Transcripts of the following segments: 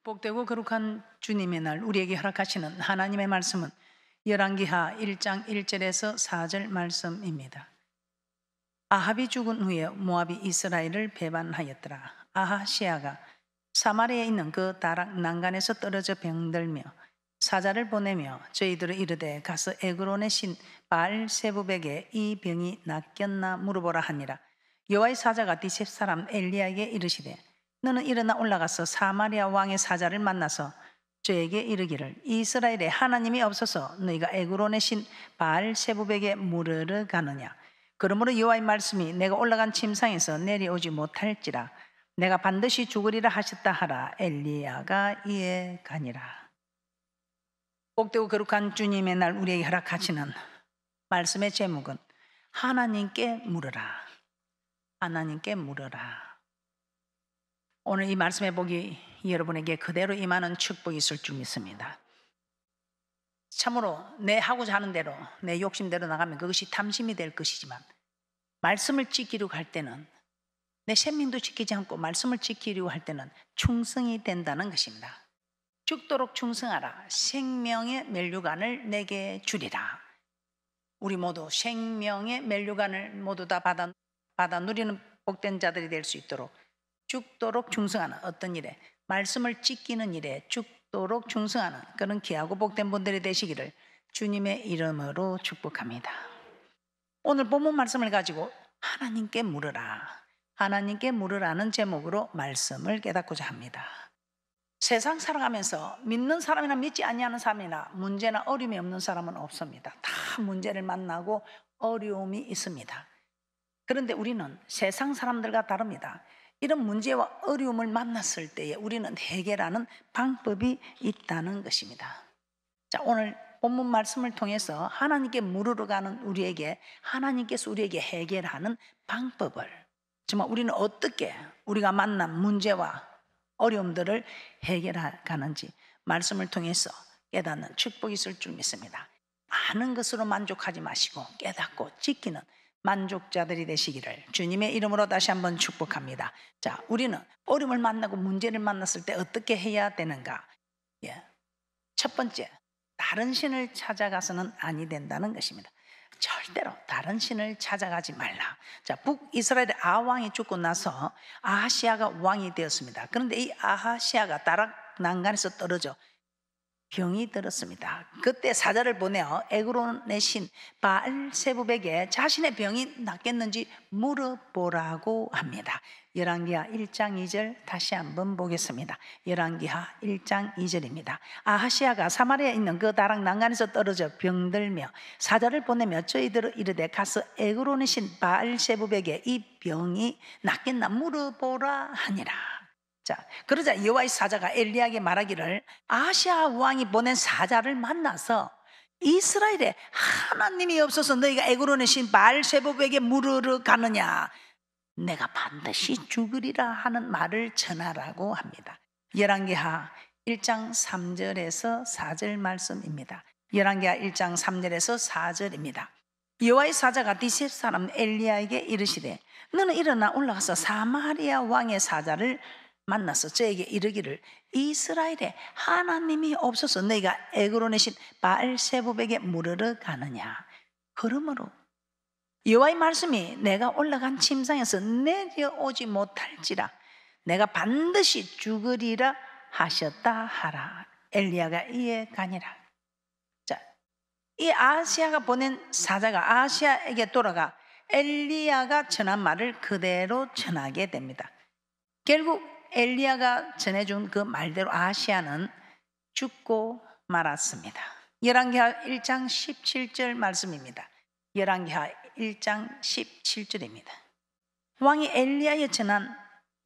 복되고 거룩한 주님의 날 우리에게 허락하시는 하나님의 말씀은 열왕기하 1장 1절에서 4절 말씀입니다. 아합이 죽은 후에 모압이 이스라엘을 배반하였더라. 아하시아가 사마리아에 있는 그 다락 난간에서 떨어져 병들며 사자를 보내며 저희들을 이르되 가서 에그론의 신 바알세부백에 이 병이 낫겠나 물어보라 하니라. 여호와의 사자가 디셉 사람 엘리야에게 이르시되 너는 일어나 올라가서 사마리아 왕의 사자를 만나서 저에게 이르기를 이스라엘에 하나님이 없어서 너희가 에그론의 신 바알세부백에 물으러 가느냐. 그러므로 여호와의 말씀이 내가 올라간 침상에서 내려오지 못할지라 내가 반드시 죽으리라 하셨다 하라. 엘리야가 이에 가니라. 복되고 거룩한 주님의 날 우리에게 허락하시는 말씀의 제목은 하나님께 물으라. 하나님께 물으라. 오늘 이 말씀의 복이 여러분에게 그대로 임하는 축복이 있을 줄 믿습니다. 참으로 내 하고자 하는 대로 내 욕심대로 나가면 그것이 탐심이 될 것이지만 말씀을 지키려고 할 때는 내 생명도 지키지 않고 말씀을 지키려고 할 때는 충성이 된다는 것입니다. 죽도록 충성하라. 생명의 면류관을 내게 주리라. 우리 모두 생명의 면류관을 모두 다 받아 누리는 복된 자들이 될 수 있도록 죽도록 충성하는 어떤 일에 말씀을 지키는 일에 죽도록 충성하는 그런 귀하고 복된 분들이 되시기를 주님의 이름으로 축복합니다. 오늘 본문 말씀을 가지고 하나님께 물으라. 하나님께 물으라는 제목으로 말씀을 깨닫고자 합니다. 세상 살아가면서 믿는 사람이나 믿지 아니하는 사람이나 문제나 어려움이 없는 사람은 없습니다. 다 문제를 만나고 어려움이 있습니다. 그런데 우리는 세상 사람들과 다릅니다. 이런 문제와 어려움을 만났을 때에 우리는 해결하는 방법이 있다는 것입니다. 자, 오늘 본문 말씀을 통해서 하나님께 물으러 가는 우리에게 하나님께서 우리에게 해결하는 방법을 정말 우리는 어떻게 우리가 만난 문제와 어려움들을 해결하는지 말씀을 통해서 깨닫는 축복이 있을 줄 믿습니다. 아는 것으로 만족하지 마시고 깨닫고 지키는 만족자들이 되시기를 주님의 이름으로 다시 한번 축복합니다. 자, 우리는 어려움을 만나고 문제를 만났을 때 어떻게 해야 되는가? 첫 번째, 다른 신을 찾아가서는 아니 된다는 것입니다. 절대로 다른 신을 찾아가지 말라. 자, 북이스라엘의 아왕이 죽고 나서 아하시아가 왕이 되었습니다. 그런데 이 아하시아가 다락 난간에서 떨어져 병이 들었습니다. 그때 사자를 보내어 에그론의 신 바알세부백에 자신의 병이 낫겠는지 물어보라고 합니다. 열왕기하 1장 2절 다시 한번 보겠습니다. 열왕기하 1장 2절입니다. 아하시아가 사마리아에 있는 그 다락 난간에서 떨어져 병들며 사자를 보내며 저희들을 이르되 가서 에그론의 신 바알세부백에 이 병이 낫겠나 물어보라 하니라. 자, 그러자 여호와의 사자가 엘리야에게 말하기를 아하시아 왕이 보낸 사자를 만나서 이스라엘에 하나님이 없어서 너희가 에그론의 신 바알세부백에 물으러 가느냐. 내가 반드시 죽으리라 하는 말을 전하라고 합니다. 열왕기하 1장 3절에서 4절 말씀입니다. 열왕기하 1장 3절에서 4절입니다. 여호와의 사자가 디셉 사람 엘리야에게 이르시되 너는 일어나 올라가서 사마리아 왕의 사자를 만나서 저에게 이르기를 이스라엘에 하나님이 없어서 너희가 에그론의 신 바알세부백에 물으러 가느냐. 그러므로 여호와의 말씀이 내가 올라간 침상에서 내려오지 못할지라 내가 반드시 죽으리라 하셨다 하라. 엘리야가 이에 가니라. 자, 이 아하시아가 보낸 사자가 아하시아에게 돌아가 엘리야가 전한 말을 그대로 전하게 됩니다. 결국 엘리야가 전해준 그 말대로 아하시아는 죽고 말았습니다. 열왕기하 1장 17절 말씀입니다. 열왕기하 1장 17절입니다. 왕이 엘리야에 전한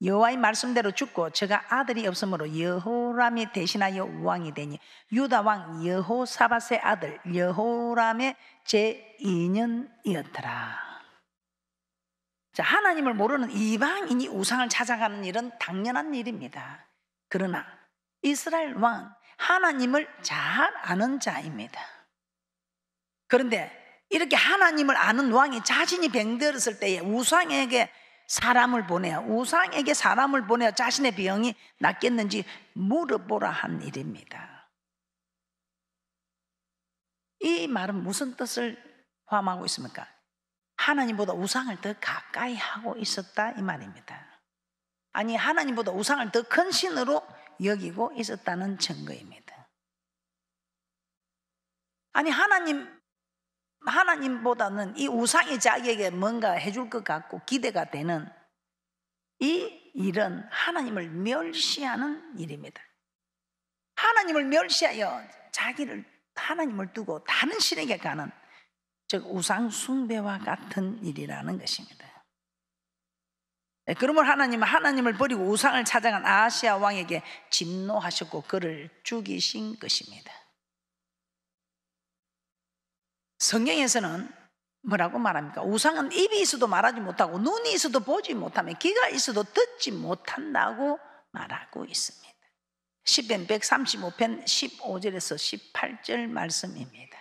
여호와의 말씀대로 죽고 저가 아들이 없으므로 여호람이 대신하여 왕이 되니 유다 왕 여호사밧의 아들 여호람의 제2년이었더라. 자, 하나님을 모르는 이방인이 우상을 찾아가는 일은 당연한 일입니다. 그러나 이스라엘 왕 하나님을 잘 아는 자입니다. 그런데 이렇게 하나님을 아는 왕이 자신이 병들었을 때에 우상에게 사람을 보내어, 우상에게 사람을 보내어 자신의 병이 낫겠는지 물어보라 한 일입니다. 이 말은 무슨 뜻을 포함하고 있습니까? 하나님보다 우상을 더 가까이 하고 있었다 이 말입니다. 아니, 하나님보다 우상을 더 큰 신으로 여기고 있었다는 증거입니다. 아니, 하나님보다는 이 우상이 자기에게 뭔가 해줄 것 같고 기대가 되는 이 일은 하나님을 멸시하는 일입니다. 하나님을 멸시하여 하나님을 두고 다른 신에게 가는, 즉 우상 숭배와 같은 일이라는 것입니다. 그러므로 하나님은 하나님을 버리고 우상을 찾아간 아하시아 왕에게 진노하셨고 그를 죽이신 것입니다. 성경에서는 뭐라고 말합니까? 우상은 입이 있어도 말하지 못하고 눈이 있어도 보지 못하며 귀가 있어도 듣지 못한다고 말하고 있습니다. 시편 135편 15절에서 18절 말씀입니다.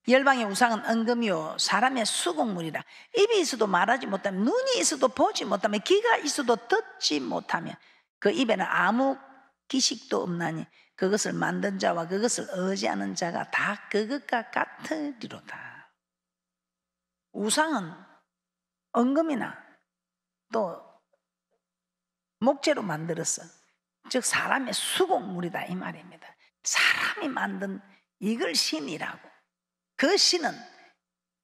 열방의 우상은 은금이요 사람의 수공물이라. 입이 있어도 말하지 못하며 눈이 있어도 보지 못하며 귀가 있어도 듣지 못하며 그 입에는 아무 기식도 없나니 그것을 만든 자와 그것을 의지하는 자가 다 그것과 같으리로다. 우상은 은금이나 또 목재로 만들었어. 즉 사람의 수공물이다 이 말입니다. 사람이 만든 이걸 신이라고. 그 신은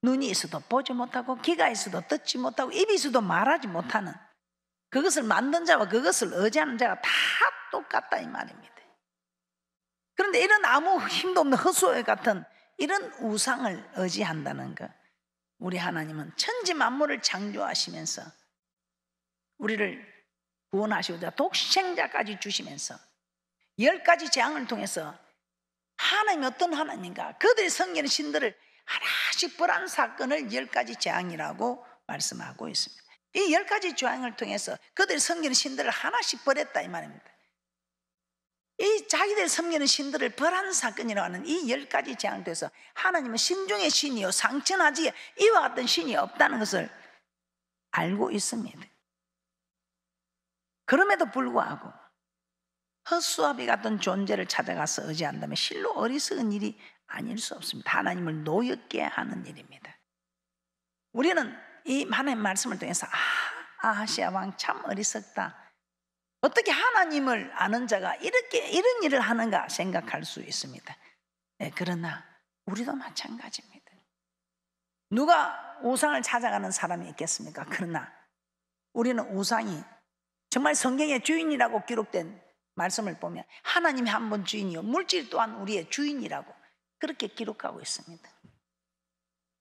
눈이 있어도 보지 못하고 귀가 있어도 듣지 못하고 입이 있어도 말하지 못하는, 그것을 만든 자와 그것을 의지하는 자가 다 똑같다 이 말입니다. 그런데 이런 아무 힘도 없는 헛소리 같은 이런 우상을 의지한다는 것, 우리 하나님은 천지 만물을 창조하시면서 우리를 구원하시고자 독생자까지 주시면서 10가지 재앙을 통해서 하나님이 어떤 하나님인가, 그들이 섬기는 신들을 하나씩 벌한 사건을 10가지 재앙이라고 말씀하고 있습니다. 이 10가지 재앙을 통해서 그들이 섬기는 신들을 하나씩 벌했다 이 말입니다. 이 자기들 섬기는 신들을 벌한 사건이라고 하는 이 10가지 재앙을 통해서 하나님은 신 중의 신이요 상천하지에 이와 같은 신이 없다는 것을 알고 있습니다. 그럼에도 불구하고 헛수아비 같은 존재를 찾아가서 의지한다면 실로 어리석은 일이 아닐 수 없습니다. 하나님을 노엽게 하는 일입니다. 우리는 이 하나님 말씀을 통해서 아하시아 왕 참 어리석다, 어떻게 하나님을 아는 자가 이런 일을 하는가 생각할 수 있습니다. 네, 그러나 우리도 마찬가지입니다. 누가 우상을 찾아가는 사람이 있겠습니까? 그러나 우리는 우상이 정말 성경의 주인이라고 기록된 말씀을 보면 하나님이 한 번 주인이요 물질 또한 우리의 주인이라고 그렇게 기록하고 있습니다.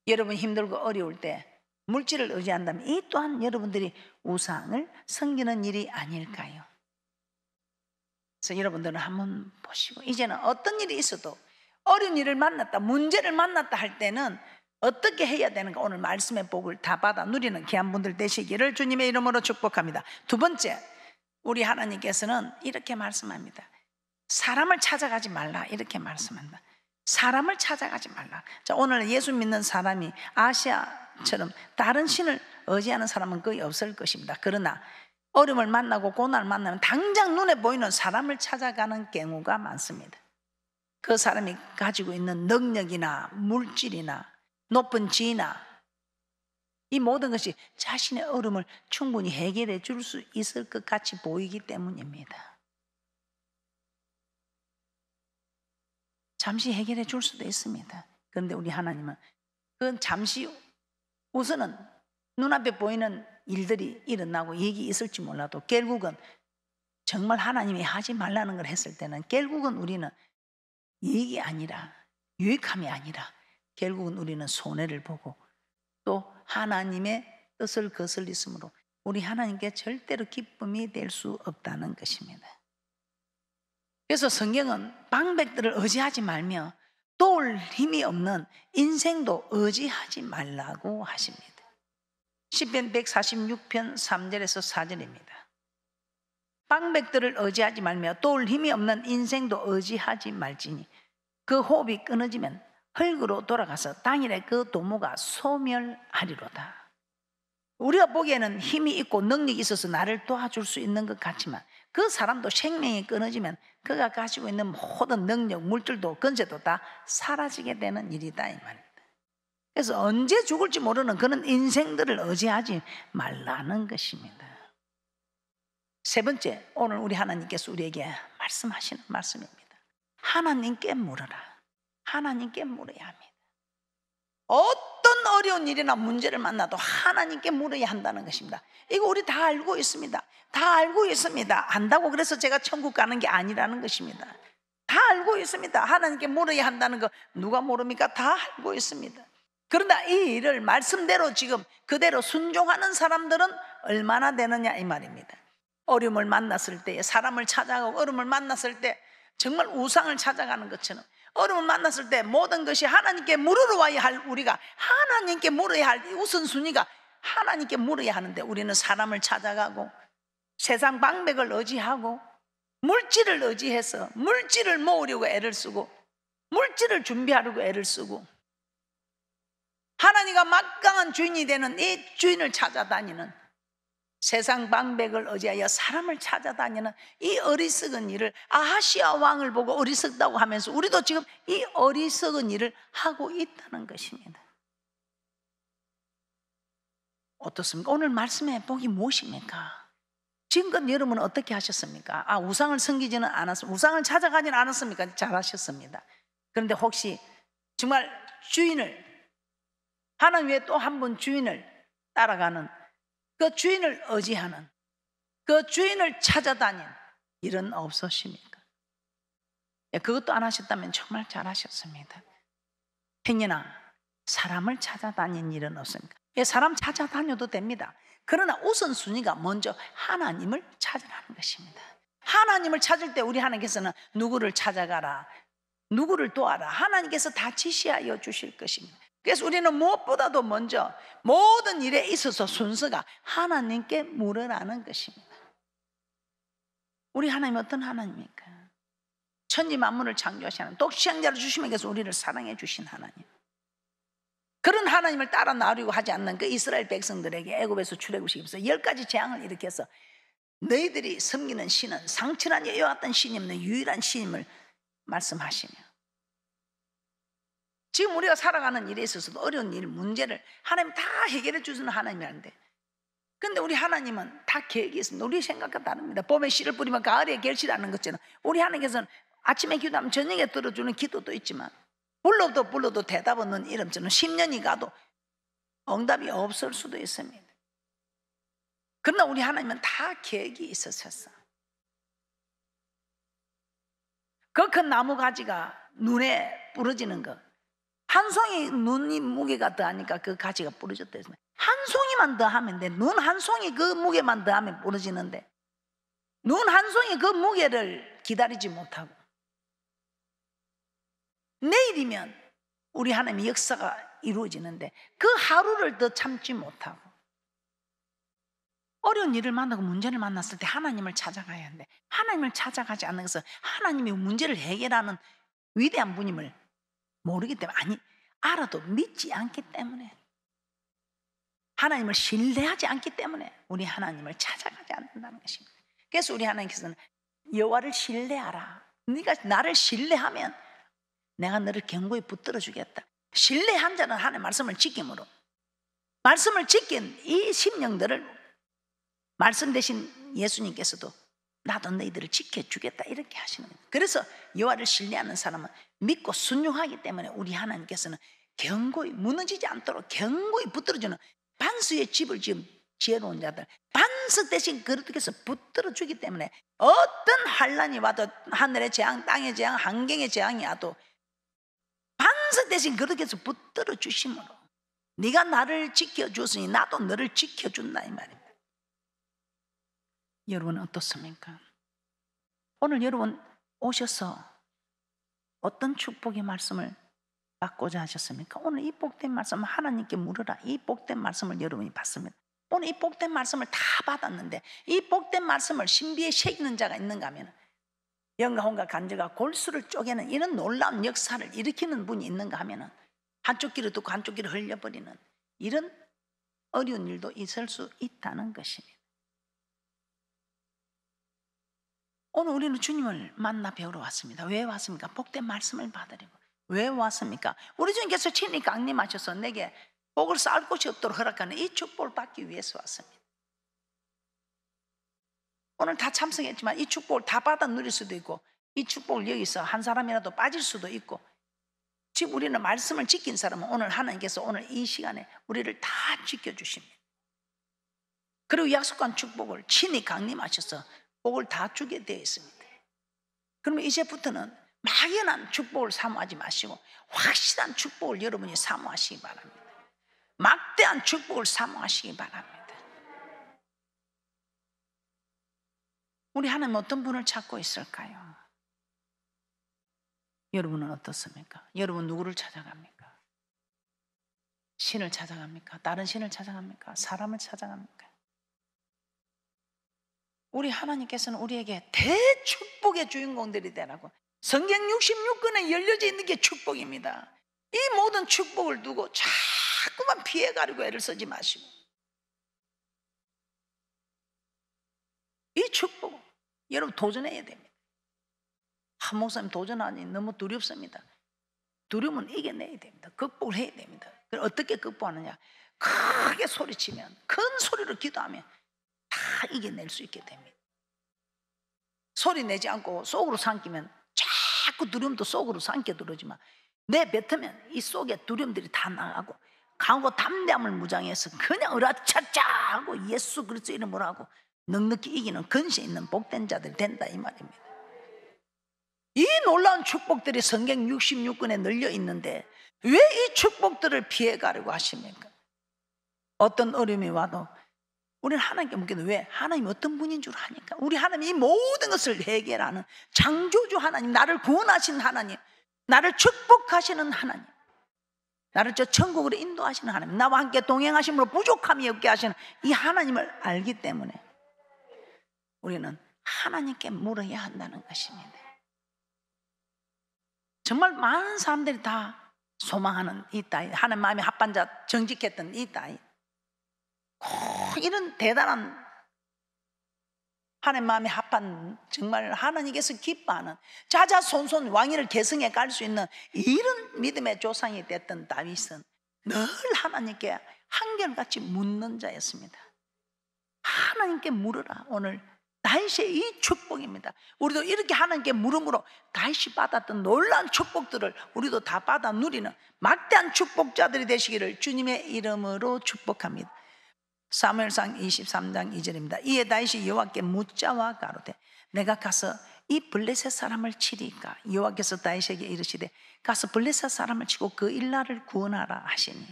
여러분 힘들고 어려울 때 물질을 의지한다면 이 또한 여러분들이 우상을 섬기는 일이 아닐까요? 그래서 여러분들은 한번 보시고, 이제는 어떤 일이 있어도 어려운 일을 만났다, 문제를 만났다 할 때는 어떻게 해야 되는가, 오늘 말씀의 복을 다 받아 누리는 귀한 분들 되시기를 주님의 이름으로 축복합니다. 두 번째, 우리 하나님께서는 이렇게 말씀합니다. 사람을 찾아가지 말라 이렇게 말씀합니다. 사람을 찾아가지 말라. 자, 오늘 예수 믿는 사람이 아시아처럼 다른 신을 의지하는 사람은 거의 없을 것입니다. 그러나 어려움을 만나고 고난을 만나면 당장 눈에 보이는 사람을 찾아가는 경우가 많습니다. 그 사람이 가지고 있는 능력이나 물질이나 높은 지위나 이 모든 것이 자신의 어려움을 충분히 해결해 줄 수 있을 것 같이 보이기 때문입니다. 잠시 해결해 줄 수도 있습니다. 그런데 우리 하나님은 그건 잠시 우선은 눈앞에 보이는 일들이 일어나고 얘기 있을지 몰라도 결국은 정말 하나님이 하지 말라는 걸 했을 때는 결국은 우리는 이익이 아니라 유익함이 아니라 결국은 우리는 손해를 보고 또 하나님의 뜻을 거슬리므로 우리 하나님께 절대로 기쁨이 될 수 없다는 것입니다. 그래서 성경은 방백들을 의지하지 말며 도울 힘이 없는 인생도 의지하지 말라고 하십니다. 시편 146편 3절에서 4절입니다. 방백들을 의지하지 말며 도울 힘이 없는 인생도 의지하지 말지니 그 호흡이 끊어지면 흙으로 돌아가서 당일에 그 도모가 소멸하리로다. 우리가 보기에는 힘이 있고 능력이 있어서 나를 도와줄 수 있는 것 같지만 그 사람도 생명이 끊어지면 그가 가지고 있는 모든 능력, 물질도 건재도 다 사라지게 되는 일이다 이 말입니다. 그래서 언제 죽을지 모르는 그런 인생들을 의지하지 말라는 것입니다. 세 번째, 오늘 우리 하나님께서 우리에게 말씀하시는 말씀입니다. 하나님께 물어라. 하나님께 물어야 합니다. 어떤 어려운 일이나 문제를 만나도 하나님께 물어야 한다는 것입니다. 이거 우리 다 알고 있습니다. 다 알고 있습니다. 안다고 그래서 제가 천국 가는 게 아니라는 것입니다. 다 알고 있습니다. 하나님께 물어야 한다는 거 누가 모릅니까? 다 알고 있습니다. 그러나 이 일을 말씀대로 지금 그대로 순종하는 사람들은 얼마나 되느냐 이 말입니다. 어려움을 만났을 때, 사람을 찾아가고 어려움을 만났을 때 정말 우상을 찾아가는 것처럼 어려움을 만났을 때 모든 것이 하나님께 물으러 와야 할 우리가 하나님께 물어야 할 우선순위가 하나님께 물어야 하는데 우리는 사람을 찾아가고 세상 방백을 의지하고 물질을 의지해서 물질을 모으려고 애를 쓰고 물질을 준비하려고 애를 쓰고 하나님과 막강한 주인이 되는 이 주인을 찾아다니는 세상 방백을 의지하여 사람을 찾아다니는 이 어리석은 일을 아하시아 왕을 보고 어리석다고 하면서 우리도 지금 이 어리석은 일을 하고 있다는 것입니다. 어떻습니까? 오늘 말씀의 복이 무엇입니까? 지금껏 여러분은 어떻게 하셨습니까? 우상을 섬기지는 않았습니다. 우상을 찾아가지는 않았습니까? 잘하셨습니다. 그런데 혹시 정말 주인을 하나님 외에 또 한 번 주인을 따라가는 그 주인을 의지하는 그 주인을 찾아다닌 일은 없으십니까? 그것도 안 하셨다면 정말 잘하셨습니다. 행여나 사람을 찾아다닌 일은 없습니까? 사람 찾아다녀도 됩니다. 그러나 우선순위가 먼저 하나님을 찾으라는 것입니다. 하나님을 찾을 때 우리 하나님께서는 누구를 찾아가라, 누구를 도와라, 하나님께서 다 지시하여 주실 것입니다. 그래서 우리는 무엇보다도 먼저 모든 일에 있어서 순서가 하나님께 물으라는 것입니다. 우리 하나님 어떤 하나님입니까? 천지 만물을 창조하신 하나님, 독생자를 주시면 그래서 우리를 사랑해 주신 하나님, 그런 하나님을 따라 나오려고 하지 않는 그 이스라엘 백성들에게 애굽에서 출애굽시키면서 10가지 재앙을 일으켜서 너희들이 섬기는 신은 상천한 여호와 같은 신이 없는 유일한 신임을 말씀하시며 지금 우리가 살아가는 일에 있어서도 어려운 일, 문제를 하나님 다 해결해 주시는 하나님이라는데 그런데 우리 하나님은 다 계획이 있습니다. 우리 생각과 다릅니다. 봄에 씨를 뿌리면 가을에 결실하는 것처럼 우리 하나님께서는 아침에 기도하면 저녁에 들어주는 기도도 있지만 불러도 대답 없는 이름처럼 10년이 가도 응답이 없을 수도 있습니다. 그러나 우리 하나님은 다 계획이 있으셨어. 그 큰 나무 가지가 눈에 부러지는 것, 한 송이 눈이 무게가 더하니까 그 가지가 부러졌다 했습니다. 한 송이만 더하면 돼. 눈 한 송이 그 무게만 더하면 부러지는데 눈 한 송이 그 무게를 기다리지 못하고 내일이면 우리 하나님의 역사가 이루어지는데 그 하루를 더 참지 못하고 어려운 일을 만나고 문제를 만났을 때 하나님을 찾아가야 하는데 하나님을 찾아가지 않는 것은 하나님이 문제를 해결하는 위대한 분임을 모르기 때문에, 아니 알아도 믿지 않기 때문에, 하나님을 신뢰하지 않기 때문에 우리 하나님을 찾아가지 않는다는 것입니다. 그래서 우리 하나님께서는 여호와를 신뢰하라. 네가 나를 신뢰하면 내가 너를 견고히 붙들어 주겠다. 신뢰한 자는 하나님의 말씀을 지킴으로, 말씀을 지킨 이 심령들을 말씀 대신 예수님께서도 나도 너희들을 지켜주겠다 이렇게 하시는 거예요. 그래서 여호와를 신뢰하는 사람은 믿고 순종하기 때문에 우리 하나님께서는 견고히 무너지지 않도록 견고히 붙들어주는, 반수의 집을 지은 지혜로운 자들 반석 대신 그렇게해서 붙들어주기 때문에 어떤 환난이 와도, 하늘의 재앙, 땅의 재앙, 환경의 재앙이 와도 반석 대신 그렇게 해서 붙들어주심으로 네가 나를 지켜주었으니 나도 너를 지켜준다 이 말입니다. 여러분은 어떻습니까? 오늘 여러분 오셔서 어떤 축복의 말씀을 받고자 하셨습니까? 오늘 이 복된 말씀을 하나님께 물으라. 이 복된 말씀을 여러분이 받습니다. 오늘 이 복된 말씀을 다 받았는데 이 복된 말씀을 신비에 새기는 자가 있는가 하면, 영과 혼과 간절과 골수를 쪼개는 이런 놀라운 역사를 일으키는 분이 있는가 하면 한쪽 귀를 듣고 한쪽 귀를 흘려버리는 이런 어려운 일도 있을 수 있다는 것입니다. 오늘 우리는 주님을 만나 배우러 왔습니다. 왜 왔습니까? 복된 말씀을 받으려고. 왜 왔습니까? 우리 주님께서 친히 강림하셔서 내게 복을 쌓을 곳이 없도록 허락하는 이 축복을 받기 위해서 왔습니다. 오늘 다 참석했지만 이 축복을 다 받아 누릴 수도 있고, 이 축복을 여기서 한 사람이라도 빠질 수도 있고, 지금 우리는 말씀을 지킨 사람은 오늘 하나님께서 오늘 이 시간에 우리를 다 지켜주십니다. 그리고 약속한 축복을 친히 강림하셔서 복을 다 주게 되어 있습니다. 그러면 이제부터는 막연한 축복을 사모하지 마시고 확실한 축복을 여러분이 사모하시기 바랍니다. 막대한 축복을 사모하시기 바랍니다. 우리 하나님 어떤 분을 찾고 있을까요? 여러분은 어떻습니까? 여러분 누구를 찾아갑니까? 신을 찾아갑니까? 다른 신을 찾아갑니까? 사람을 찾아갑니까? 우리 하나님께서는 우리에게 대축복의 주인공들이 되라고, 성경 66권에 열려져 있는 게 축복입니다. 이 모든 축복을 두고 자꾸만 피해가려고 애를 쓰지 마시고, 이 축복 여러분 도전해야 됩니다. 한 목사님 도전하니 너무 두렵습니다. 두려움은 이겨내야 됩니다. 극복을 해야 됩니다. 그럼 어떻게 극복하느냐? 크게 소리치면, 큰 소리로 기도하면 다 이겨낼 수 있게 됩니다. 소리 내지 않고 속으로 삼키면 자꾸 두려움도 속으로 삼켜 들어오지만, 내뱉으면 이 속에 두려움들이 다 나가고 강하고 담대함을 무장해서 그냥 으라차차 하고 예수 그리스도 이름으로 하고 넉넉히 이기는 근세 있는 복된 자들이 된다 이 말입니다. 이 놀라운 축복들이 성경 66권에 널려 있는데 왜 이 축복들을 피해가려고 하십니까? 어떤 어려움이 와도 우리는 하나님께 묻기도, 왜? 하나님이 어떤 분인 줄 아니까. 우리 하나님이 이 모든 것을 해결하는 창조주 하나님, 나를 구원하신 하나님, 나를 축복하시는 하나님, 나를 저 천국으로 인도하시는 하나님, 나와 함께 동행하심으로 부족함이 없게 하시는 이 하나님을 알기 때문에 우리는 하나님께 물어야 한다는 것입니다. 정말 많은 사람들이 다 소망하는 이 따위, 하나님 마음에 합한 자, 정직했던 이 따위, 이런 대단한 하나님 마음에 합한, 정말 하나님께서 기뻐하는 자자손손 왕위를 계승해 갈 수 있는 이런 믿음의 조상이 됐던 다윗은 늘 하나님께 한결같이 묻는 자였습니다. 하나님께 물으라. 오늘 다윗의 이 축복입니다. 우리도 이렇게 하나님께 물음으로 다윗이 받았던 놀라운 축복들을 우리도 다 받아 누리는 막대한 축복자들이 되시기를 주님의 이름으로 축복합니다. 사무엘상 23장 2절입니다. 이에 다윗이 여호와께 묻자와 가로되 내가 가서 이 블레셋 사람을 치리까? 여호와께서 다윗에게 이르시되 가서 블레셋 사람을 치고 그 일나를 구원하라 하시니.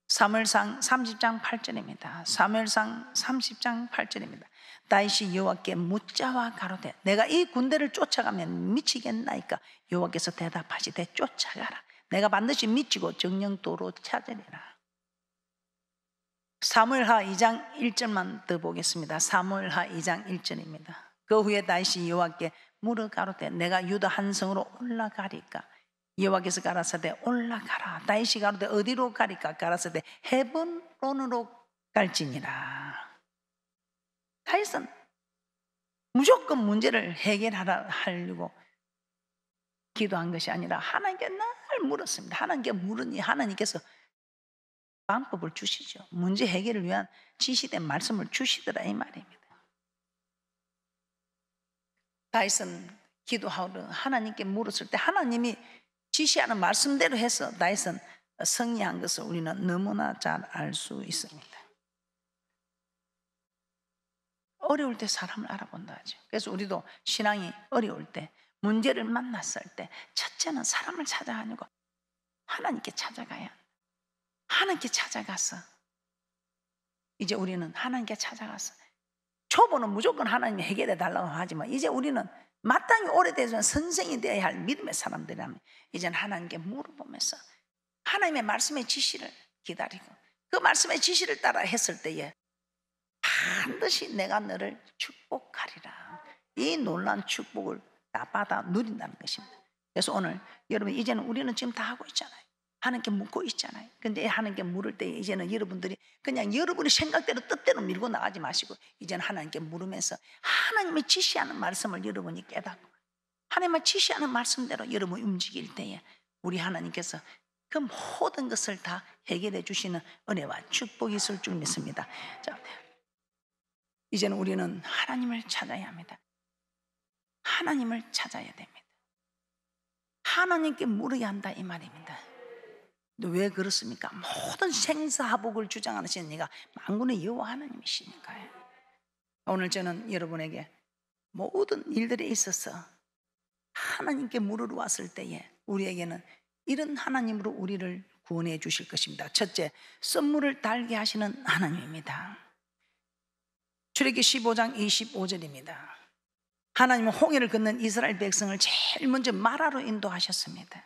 사무엘상 30장 8절입니다. 사무엘상 30장 8절입니다. 다윗이 여호와께 묻자와 가로되 내가 이 군대를 쫓아가면 미치겠나이까? 여호와께서 대답하시되 쫓아가라. 내가 반드시 미치고 정령도로 찾으리라. 사무엘하 2장 1절만 더 보겠습니다. 사무엘하 2장 1절입니다. 그 후에 다윗이 여호와께 물어 가로되 내가 유다 한 성으로 올라가리까? 여호와께서 가라사대 올라가라. 다윗이 가로되 어디로 가리까? 가라사대 헤브론으로 갈지니라. 다윗은 무조건 문제를 해결하려고 기도한 것이 아니라 하나님께 늘 물었습니다. 하나님께 물으니 하나님께서 방법을 주시죠. 문제 해결을 위한 지시된 말씀을 주시더라 이 말입니다. 다윗은 기도하러 하나님께 물었을 때 하나님이 지시하는 말씀대로 해서 다윗은 승리한 것을 우리는 너무나 잘 알 수 있습니다. 어려울 때 사람을 알아본다 하죠. 그래서 우리도 신앙이 어려울 때, 문제를 만났을 때 첫째는 사람을 찾아가니고 하나님께 찾아가야, 하나님께 찾아가서 이제 우리는 하나님께 찾아가서, 초보는 무조건 하나님이 해결해 달라고 하지만 이제 우리는 마땅히 오래돼서 선생이 되어야 할 믿음의 사람들이라면 이제는 하나님께 물어보면서 하나님의 말씀의 지시를 기다리고 그 말씀의 지시를 따라 했을 때에 반드시 내가 너를 축복하리라. 이 놀라운 축복을 다 받아 누린다는 것입니다. 그래서 오늘 여러분 이제는 우리는 지금 다 하고 있잖아요. 하나님께 묻고 있잖아요. 근데 하나님께 물을 때 이제는 여러분들이 그냥 여러분의 생각대로 뜻대로 밀고 나가지 마시고 이제는 하나님께 물으면서 하나님의 지시하는 말씀을 여러분이 깨닫고 하나님의 지시하는 말씀대로 여러분이 움직일 때에 우리 하나님께서 그 모든 것을 다 해결해 주시는 은혜와 축복이 있을 줄 믿습니다. 자, 이제는 우리는 하나님을 찾아야 합니다. 하나님을 찾아야 됩니다. 하나님께 물어야 한다 이 말입니다. 왜 그렇습니까? 모든 생사하복을 주장하시는 이가 만군의 여호와 하나님이시니까요. 오늘 저는 여러분에게 모든 일들에 있어서 하나님께 물으러 왔을 때에 우리에게는 이런 하나님으로 우리를 구원해 주실 것입니다. 첫째, 썸물을 달게 하시는 하나님입니다. 출애굽기 15장 25절입니다. 하나님은 홍해를 건넌 이스라엘 백성을 제일 먼저 마라로 인도하셨습니다.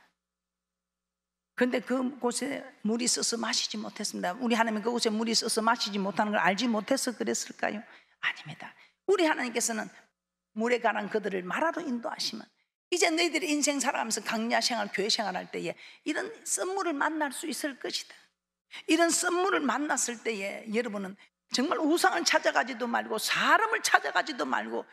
그런데 그곳에 물이 있어서 마시지 못했습니다. 우리 하나님은 그곳에 물이 있어서 마시지 못하는 걸 알지 못해서 그랬을까요? 아닙니다. 우리 하나님께서는 물에 관한 그들을 마라로 인도하시면 이제 너희들이 인생 살아가면서 강야 생활, 교회 생활할 때에 이런 썸물을 만날 수 있을 것이다. 이런 썸물을 만났을 때에 여러분은 정말 우상을 찾아가지도 말고 사람을 찾아가지도 말고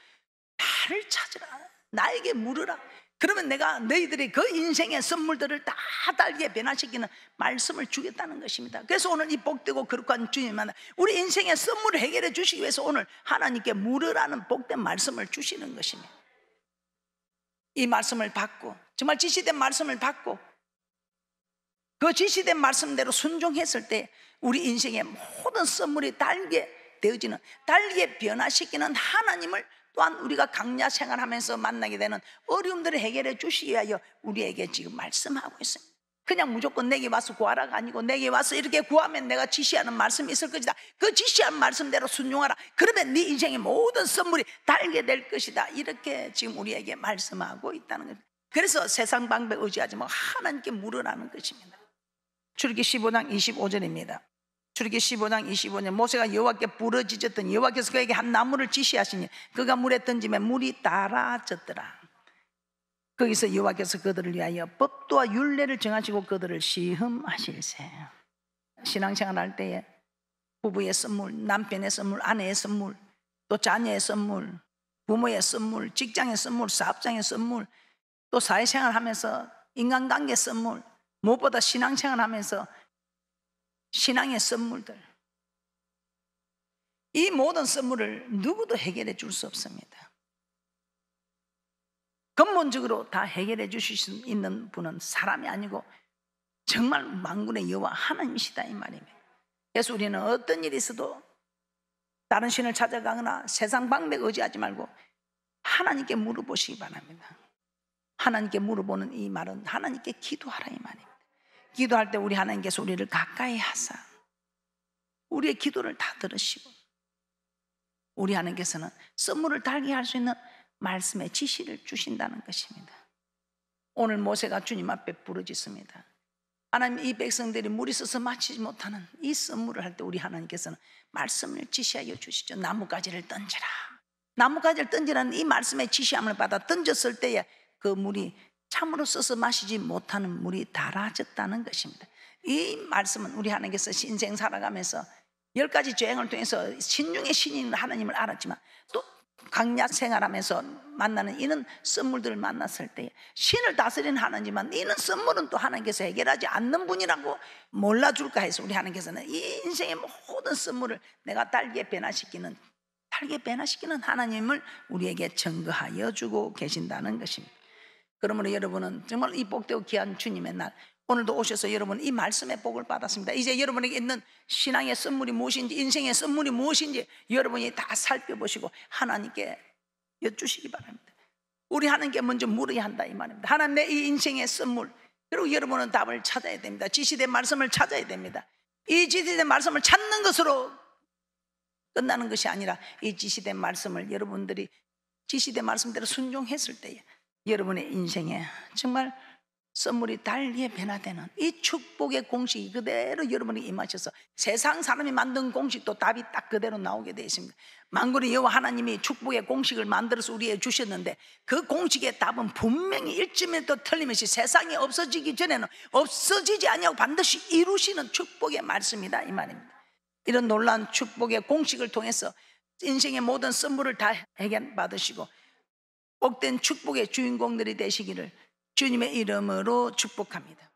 나를 찾으라, 나에게 물으라. 그러면 내가 너희들이 그 인생의 선물들을 다 달게 변화시키는 말씀을 주겠다는 것입니다. 그래서 오늘 이 복되고 거룩한 주님 만나 우리 인생의 선물을 해결해 주시기 위해서 오늘 하나님께 물으라는 복된 말씀을 주시는 것입니다. 이 말씀을 받고 정말 지시된 말씀을 받고 그 지시된 말씀대로 순종했을 때 우리 인생의 모든 선물이 달게 되어지는, 달게 변화시키는 하나님을 또한 우리가 강야 생활하면서 만나게 되는 어려움들을 해결해 주시기 위하여 우리에게 지금 말씀하고 있습니다. 그냥 무조건 내게 와서 구하라가 아니고 내게 와서 이렇게 구하면 내가 지시하는 말씀이 있을 것이다. 그 지시한 말씀대로 순종하라. 그러면 네 인생의 모든 선물이 달게 될 것이다. 이렇게 지금 우리에게 말씀하고 있다는 겁니다. 그래서 세상 방법에 의지하지 말고 하나님께 물으라는 것입니다. 출애굽기 15장 25절입니다. 출애굽기 15장 25절 모세가 여호와께 부르짖었더니 여호와께서 그에게 한 나무를 지시하시니 그가 물에 던지면 물이 달아졌더라. 거기서 여호와께서 그들을 위하여 법도와 율례를 정하시고 그들을 시험하실세. 신앙생활할 때에 부부의 선물, 남편의 선물, 아내의 선물, 또 자녀의 선물, 부모의 선물, 직장의 선물, 사업장의 선물, 또 사회생활하면서 인간관계 선물, 무엇보다 신앙생활하면서 신앙의 선물들, 이 모든 선물을 누구도 해결해 줄 수 없습니다. 근본적으로 다 해결해 주실 수 있는 분은 사람이 아니고 정말 만군의 여호와 하나님이시다 이 말입니다. 그래서 우리는 어떤 일이 있어도 다른 신을 찾아가거나 세상 방법에 의지하지 말고 하나님께 물어보시기 바랍니다. 하나님께 물어보는 이 말은 하나님께 기도하라 이 말입니다. 기도할 때 우리 하나님께서 우리를 가까이 하사 우리의 기도를 다 들으시고 우리 하나님께서는 선물을 달게 할 수 있는 말씀의 지시를 주신다는 것입니다. 오늘 모세가 주님 앞에 부르짖습니다. 하나님, 이 백성들이 물이 있어서 마치지 못하는 이 선물을 할 때 우리 하나님께서는 말씀을 지시하여 주시죠. 나뭇가지를 던져라. 나뭇가지를 던지라는 이 말씀의 지시함을 받아 던졌을 때에 그 물이 참으로 써서 마시지 못하는 물이 달아졌다는 것입니다. 이 말씀은 우리 하나님께서 인생 살아가면서 10가지 죄행을 통해서 신중의 신인 하나님을 알았지만 또 강야 생활하면서 만나는 이런 선물들을 만났을 때 신을 다스리는 하나님만 이런 선물은 또 하나님께서 해결하지 않는 분이라고 몰라줄까 해서 우리 하나님께서는 이 인생의 모든 선물을 내가 달게 변화시키는 하나님을 우리에게 증거하여 주고 계신다는 것입니다. 그러므로 여러분은 정말 이 복되고 귀한 주님의 날 오늘도 오셔서 여러분 이 말씀의 복을 받았습니다. 이제 여러분에게 있는 신앙의 선물이 무엇인지 인생의 선물이 무엇인지 여러분이 다 살펴보시고 하나님께 여쭈시기 바랍니다. 우리 하나님께 먼저 물어야 한다 이 말입니다. 하나님, 내 이 인생의 선물, 그리고 여러분은 답을 찾아야 됩니다. 지시된 말씀을 찾아야 됩니다. 이 지시된 말씀을 찾는 것으로 끝나는 것이 아니라 이 지시된 말씀을 여러분들이 지시된 말씀대로 순종했을 때에 여러분의 인생에 정말 선물이 달리에 변화되는 이 축복의 공식이 그대로 여러분에게 임하셔서 세상 사람이 만든 공식도 답이 딱 그대로 나오게 되어 있습니다. 만군의 여호와 하나님이 축복의 공식을 만들어서 우리에게 주셨는데 그 공식의 답은 분명히 일점에도 틀림없이 세상이 없어지기 전에는 없어지지 아니하고 반드시 이루시는 축복의 말씀이다 이 말입니다. 이런 놀라운 축복의 공식을 통해서 인생의 모든 선물을 다 해결받으시고 복된 축복의 주인공들이 되시기를 주님의 이름으로 축복합니다.